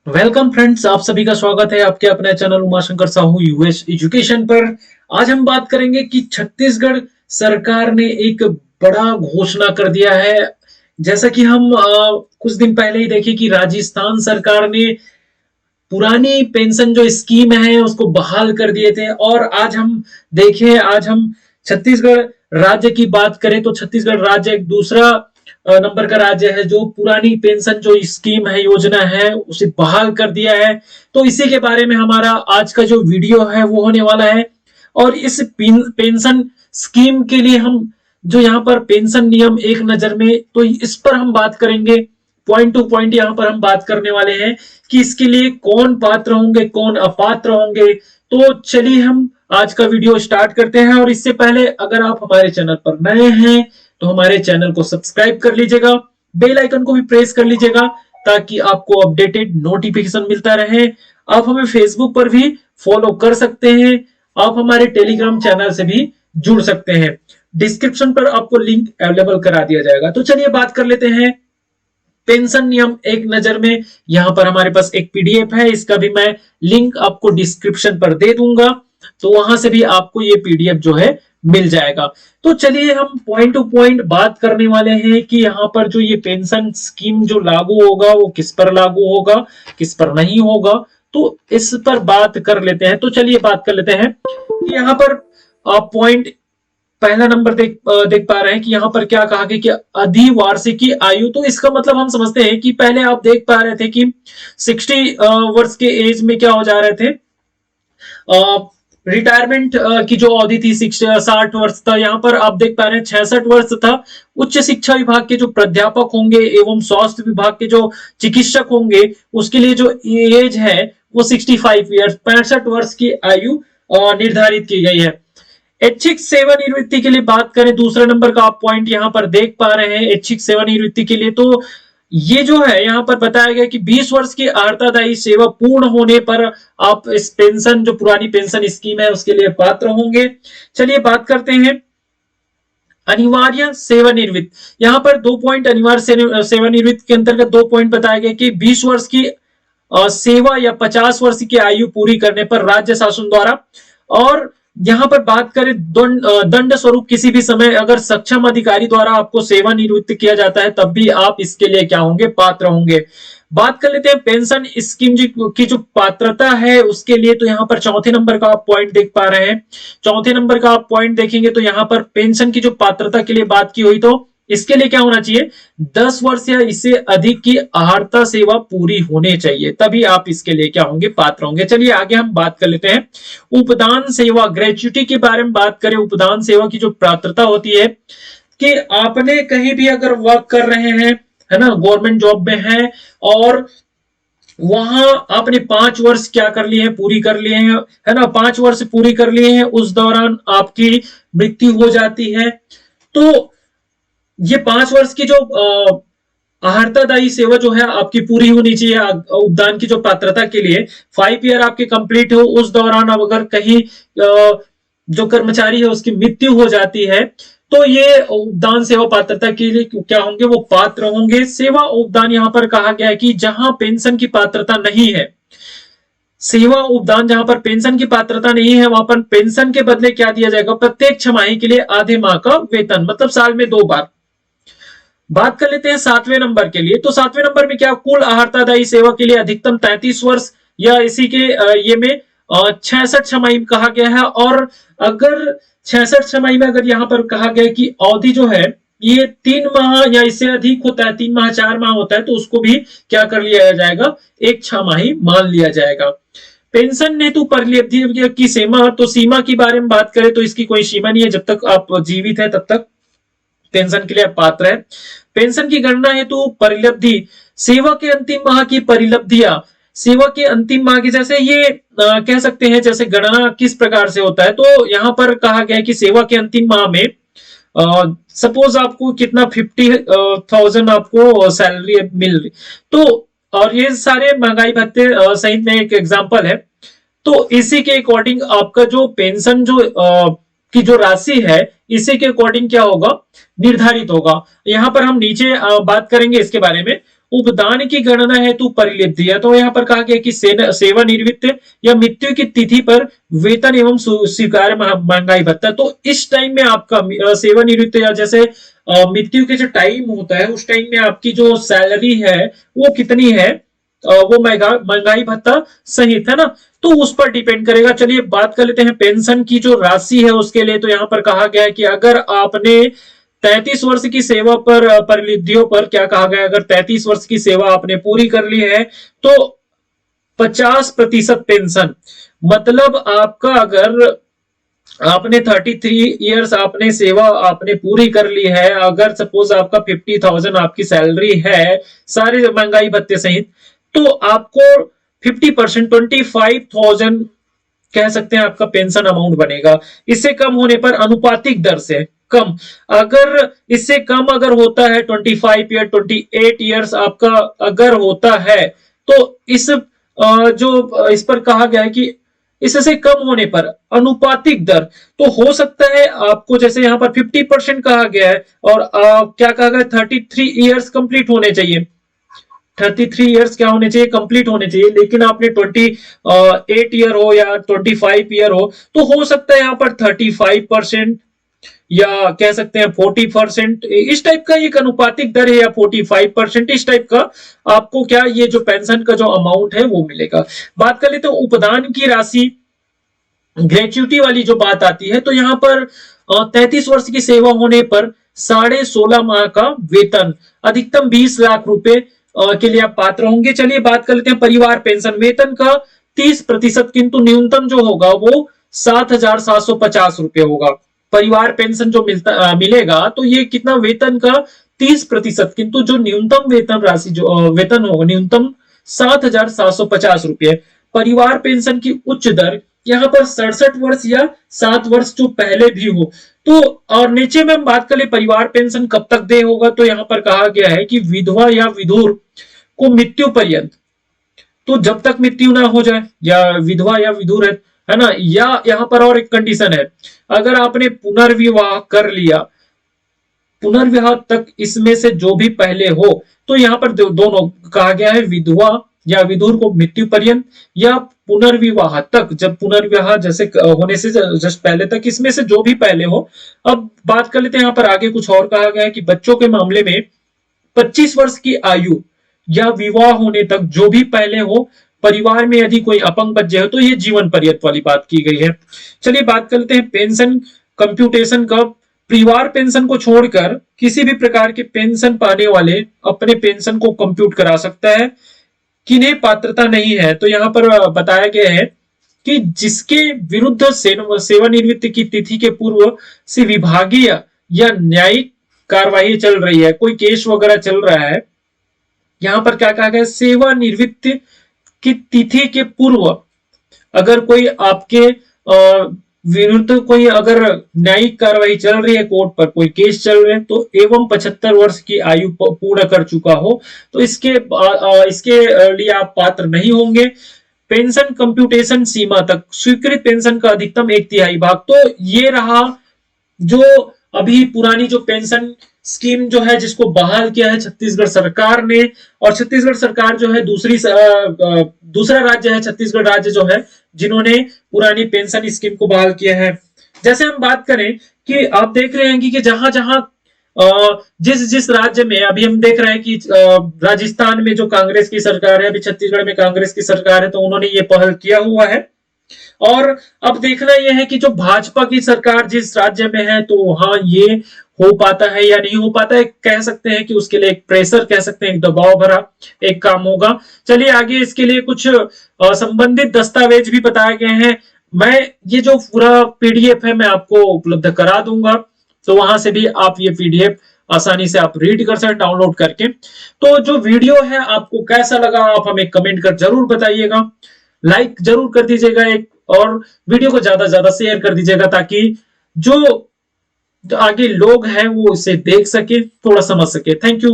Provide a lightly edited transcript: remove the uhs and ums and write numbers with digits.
Welcome friends, आप सभी का स्वागत है आपके अपने channel Umashankar Sahu US education पर। आज हम बात करेंगे कि छत्तीसगढ़ सरकार ने एक बड़ा घोषणा कर दिया है। जैसा कि हम कुछ दिन पहले ही देखे कि राजस्थान सरकार ने पुरानी पेंशन जो स्कीम है उसको बहाल कर दिए थे। और आज हम छत्तीसगढ़ राज्य की बात करें तो छत्तीसगढ़ राज्य एक दूसरा नंबर का राज्य है जो पुरानी पेंशन जो स्कीम है, योजना है, उसे बहाल कर दिया है। तो इसी के बारे में हमारा आज का जो वीडियो है वो होने वाला है। और इस पेंशन स्कीम के लिए हम जो यहाँ पर पेंशन नियम एक नजर में, तो इस पर हम बात करेंगे। पॉइंट टू पॉइंट यहाँ पर हम बात करने वाले हैं कि इसके लिए कौन पात्र होंगे, कौन अपात्र होंगे। तो चलिए हम आज का वीडियो स्टार्ट करते हैं। और इससे पहले अगर आप हमारे चैनल पर नए हैं तो हमारे चैनल को सब्सक्राइब कर लीजिएगा, बेल आइकन को भी प्रेस कर लीजिएगा ताकि आपको अपडेटेड नोटिफिकेशन मिलता रहे। आप हमें फेसबुक पर भी फॉलो कर सकते हैं, आप हमारे टेलीग्राम चैनल से भी जुड़ सकते हैं। डिस्क्रिप्शन पर आपको लिंक अवेलेबल करा दिया जाएगा। तो चलिए बात कर लेते हैं पेंशन नियम एक नजर में। यहां पर हमारे पास एक पीडीएफ है, इसका भी मैं लिंक आपको डिस्क्रिप्शन पर दे दूंगा, तो वहां से भी आपको ये पीडीएफ जो है मिल जाएगा। तो चलिए हम पॉइंट टू पॉइंट बात करने वाले हैं कि यहाँ पर जो ये पेंशन स्कीम जो लागू होगा वो किस पर लागू होगा, किस पर नहीं होगा। तो इस पर बात कर लेते हैं। तो चलिए बात कर लेते हैं कि यहाँ पर पॉइंट पहला नंबर देख पा रहे हैं कि यहाँ पर क्या कहा गया कि अधिवार्षिकी आयु। तो इसका मतलब हम समझते हैं कि पहले आप देख पा रहे थे कि 60 वर्ष के एज में क्या हो जा रहे थे, रिटायरमेंट की जो अवधि थी 60 वर्ष था। यहाँ पर आप देख पा रहे हैं 66 वर्ष था। उच्च शिक्षा विभाग के जो प्राध्यापक होंगे एवं स्वास्थ्य विभाग के जो चिकित्सक होंगे उसके लिए जो एज है वो 65 ईयर्स, 65 वर्ष की आयु निर्धारित की गई है। ऐच्छिक सेवानिवृत्ति के लिए बात करें, दूसरे नंबर का आप पॉइंट यहां पर देख पा रहे हैं ऐच्छिक सेवानिवृत्ति के लिए। तो ये जो है यहां पर बताया गया कि 20 वर्ष की अर्हतादायी सेवा पूर्ण होने पर आप इस पेंशन जो पुरानी पेंशन स्कीम है उसके लिए पात्र होंगे। चलिए बात करते हैं अनिवार्य सेवानिवृत्त। यहाँ पर 2 पॉइंट अनिवार्य सेवानिवृत्त के अंतर्गत 2 पॉइंट बताया गया कि 20 वर्ष की सेवा या 50 वर्ष की आयु पूरी करने पर राज्य शासन द्वारा। और यहां पर बात करें दंड स्वरूप किसी भी समय अगर सक्षम अधिकारी द्वारा आपको सेवानिवृत्त किया जाता है तब भी आप इसके लिए क्या होंगे, पात्र होंगे। बात कर लेते हैं पेंशन स्कीम की जो पात्रता है उसके लिए। तो यहाँ पर चौथे नंबर का आप पॉइंट देख पा रहे हैं। चौथे नंबर का आप पॉइंट देखेंगे तो यहाँ पर पेंशन की जो पात्रता के लिए बात की हुई, तो इसके लिए क्या होना चाहिए, 10 वर्ष या इससे अधिक की आहारता सेवा पूरी होनी चाहिए, तभी आप इसके लिए क्या होंगे, पात्र होंगे। चलिए आगे हम बात कर लेते हैं उपदान सेवा ग्रेच्युटी के बारे में बात करें। उपदान सेवा की जो पात्रता होती है कि आपने कहीं भी अगर वर्क कर रहे हैं, है ना, गवर्नमेंट जॉब में है और वहां आपने 5 वर्ष क्या कर लिए हैं, पूरी कर लिए हैं, है ना, 5 वर्ष पूरी कर लिए हैं, उस दौरान आपकी मृत्यु हो जाती है। तो ये 5 वर्ष की जो आहारतादायी सेवा जो है आपकी पूरी होनी चाहिए उपदान की जो पात्रता के लिए। 5 ईयर आपके कंप्लीट हो, उस दौरान अब अगर कहीं जो कर्मचारी है उसकी मृत्यु हो जाती है तो ये उपदान सेवा पात्रता के लिए क्या होंगे, वो पात्र होंगे। सेवा उपदान यहाँ पर कहा गया है कि जहां पेंशन की पात्रता नहीं है, सेवा उपदान जहां पर पेंशन की पात्रता नहीं है वहां पर पेंशन के बदले क्या दिया जाएगा, प्रत्येक छमाही के लिए आधे माह का वेतन, मतलब साल में 2 बार। बात कर लेते हैं 7वें नंबर के लिए। तो 7वें नंबर में क्या, कुल आहारतादायी सेवा के लिए अधिकतम 33 वर्ष या इसी के ये में 66 छमाही कहा गया है। और अगर 66 छमाही में अगर यहाँ पर कहा गया कि अवधि जो है ये 3 माह या इससे अधिक होता है, 3 माह 4 माह होता है, तो उसको भी क्या कर लिया जाएगा, एक छमाही मान लिया जाएगा। पेंशन हेतु परिलब्धि की सीमा, तो सीमा के बारे में बात करें तो इसकी कोई सीमा नहीं है, जब तक आप जीवित है तब तक पेंशन के लिए पात्र है। पेंशन की गणना हेतु परिलब्धि, सेवा के अंतिम माह की परिलब्धियां, सेवा के अंतिम माह की, जैसे ये कह सकते हैं जैसे गणना किस प्रकार से होता है। तो यहाँ पर कहा गया है कि सेवा के अंतिम माह में सपोज आपको कितना 50,000 आपको सैलरी मिल रही, तो और ये सारे महंगाई भत्ते सहित में एक एग्जांपल है। तो इसी के अकॉर्डिंग आपका जो पेंशन जो की जो राशि है इसी के अकॉर्डिंग क्या होगा, निर्धारित होगा। यहां पर हम नीचे बात करेंगे इसके बारे में। उपदान की गणना हेतु परिलिप्त दिया, तो यहाँ पर कहा गया कि सेवानिवृत्त या मृत्यु की तिथि पर वेतन एवं स्वीकार्य महंगाई भत्ता। तो इस टाइम में आपका सेवानिवृत्त या जैसे मृत्यु के जो टाइम होता है उस टाइम में आपकी जो सैलरी है वो कितनी है, वो महंगाई भत्ता सहित, है ना, तो उस पर डिपेंड करेगा। चलिए बात कर लेते हैं पेंशन की जो राशि है उसके लिए। तो यहाँ पर कहा गया है कि अगर आपने 33 वर्ष की सेवा पर परिनिधियों पर क्या कहा गया, अगर 33 वर्ष की सेवा आपने पूरी कर ली है तो 50% पेंशन, मतलब आपका अगर आपने 33 इयर्स आपने सेवा आपने पूरी कर ली है, अगर सपोज आपका 50,000 आपकी सैलरी है सारे महंगाई भत्ते सहित, तो आपको 50% 25,000 कह सकते हैं आपका पेंशन अमाउंट बनेगा। इससे कम होने पर अनुपातिक दर से कम, अगर इससे कम अगर होता है 25 या 28 इयर्स आपका अगर होता है तो इस जो इस पर कहा गया है कि इससे कम होने पर अनुपातिक दर, तो हो सकता है आपको जैसे यहाँ पर 50% कहा गया है और क्या कहा गया 33 इयर्स कंप्लीट होने चाहिए, 33 इयर्स क्या होने चाहिए, कंप्लीट होने चाहिए, लेकिन आपने 28 ईयर हो या 25 ईयर हो तो हो सकता है यहाँ पर 35% या कह सकते हैं 40%, इस टाइप का एक अनुपातिक दर है या 45% इस टाइप का आपको क्या ये जो पेंशन का जो अमाउंट है वो मिलेगा। बात कर लेते हैं उपदान की राशि, ग्रेच्युटी वाली जो बात आती है, तो यहाँ पर 33 वर्ष की सेवा होने पर 16.5 माह का वेतन अधिकतम 20 लाख रुपए के लिए आप पात्र होंगे। चलिए बात कर लेते हैं परिवार पेंशन, वेतन का 30%, किंतु न्यूनतम जो होगा वो 7,750 रुपए होगा। परिवार पेंशन जो मिलेगा तो ये कितना, वेतन का 30%, किंतु जो न्यूनतम वेतन राशि जो वेतन होगा न्यूनतम 7,750 रुपए। परिवार पेंशन की उच्च दर यहाँ पर 67 वर्ष या 7 वर्ष जो पहले भी हो तो, और नीचे में हम बात करें परिवार पेंशन कब तक दे होगा, तो यहाँ पर कहा गया है कि विधवा या विधुर को मृत्यु पर्यंत, तो जब तक मृत्यु ना हो जाए, या विधवा या विधुर है ना, या यहाँ पर और एक कंडीशन है, अगर आपने पुनर्विवाह कर लिया, पुनर्विवाह तक इसमें से जो भी पहले हो, तो यहाँ पर दोनों कहा गया है विधवा या विधुर को मृत्यु पर्यंत या पुनर्विवाह तक, जब पुनर्विवाह जैसे होने से जस्ट पहले तक, इसमें से जो भी पहले हो। अब बात कर लेते हैं यहाँ पर आगे कुछ और कहा गया है कि बच्चों के मामले में 25 वर्ष की आयु या विवाह होने तक जो भी पहले हो, परिवार में यदि कोई अपंग बच्चे हो तो ये जीवन पर्यंत वाली बात की गई है। चलिए बात कर लेते हैं पेंशन कंप्यूटेशन का। परिवार पेंशन को छोड़कर किसी भी प्रकार के पेंशन पाने वाले अपने पेंशन को कंप्यूट करा सकता है। किन्हें पात्रता नहीं है, तो यहाँ पर बताया गया है कि जिसके विरुद्ध सेवानिवृत्ति की तिथि के पूर्व से विभागीय या न्यायिक कार्यवाही चल रही है, कोई केस वगैरह चल रहा है, यहाँ पर क्या कहा गया, सेवानिवृत्ति की तिथि के पूर्व अगर कोई आपके विरुद्ध कोई अगर न्यायिक कार्रवाई चल रही है, कोर्ट पर कोई केस चल रहे हैं, तो एवं 75 वर्ष की आयु पूर्ण कर चुका हो तो इसके लिए आप पात्र नहीं होंगे। पेंशन कंप्यूटेशन सीमा तक स्वीकृत पेंशन का अधिकतम 1/3 भाग, तो ये रहा जो अभी पुरानी जो पेंशन स्कीम जो है जिसको बहाल किया है छत्तीसगढ़ सरकार ने, और छत्तीसगढ़ सरकार जो है दूसरा राज्य है छत्तीसगढ़ राज्य जो है जिन्होंने पुरानी पेंशन स्कीम को बहाल किया है। जैसे हम बात करें कि आप देख रहे हैं कि जहां जहां जिस राज्य में अभी हम देख रहे हैं कि राजस्थान में जो कांग्रेस की सरकार है, अभी छत्तीसगढ़ में कांग्रेस की सरकार है, तो उन्होंने ये पहल किया हुआ है। और अब देखना यह है कि जो भाजपा की सरकार जिस राज्य में है तो वहां ये हो पाता है या नहीं हो पाता है, कह सकते हैं कि उसके लिए एक प्रेशर, कह सकते हैं एक दबाव भरा एक काम होगा। चलिए आगे इसके लिए कुछ संबंधित दस्तावेज भी बताए गए हैं। मैं ये जो पूरा पीडीएफ है मैं आपको उपलब्ध करा दूंगा, तो वहां से भी आप ये पीडीएफ आसानी से आप रीड कर सकते डाउनलोड करके। तो जो वीडियो है आपको कैसा लगा आप हमें कमेंट कर जरूर बताइएगा, लाइक जरूर कर दीजिएगा एक, और वीडियो को ज्यादा से ज्यादा शेयर कर दीजिएगा ताकि जो आगे लोग हैं वो इसे देख सके, थोड़ा समझ सके। Thank you.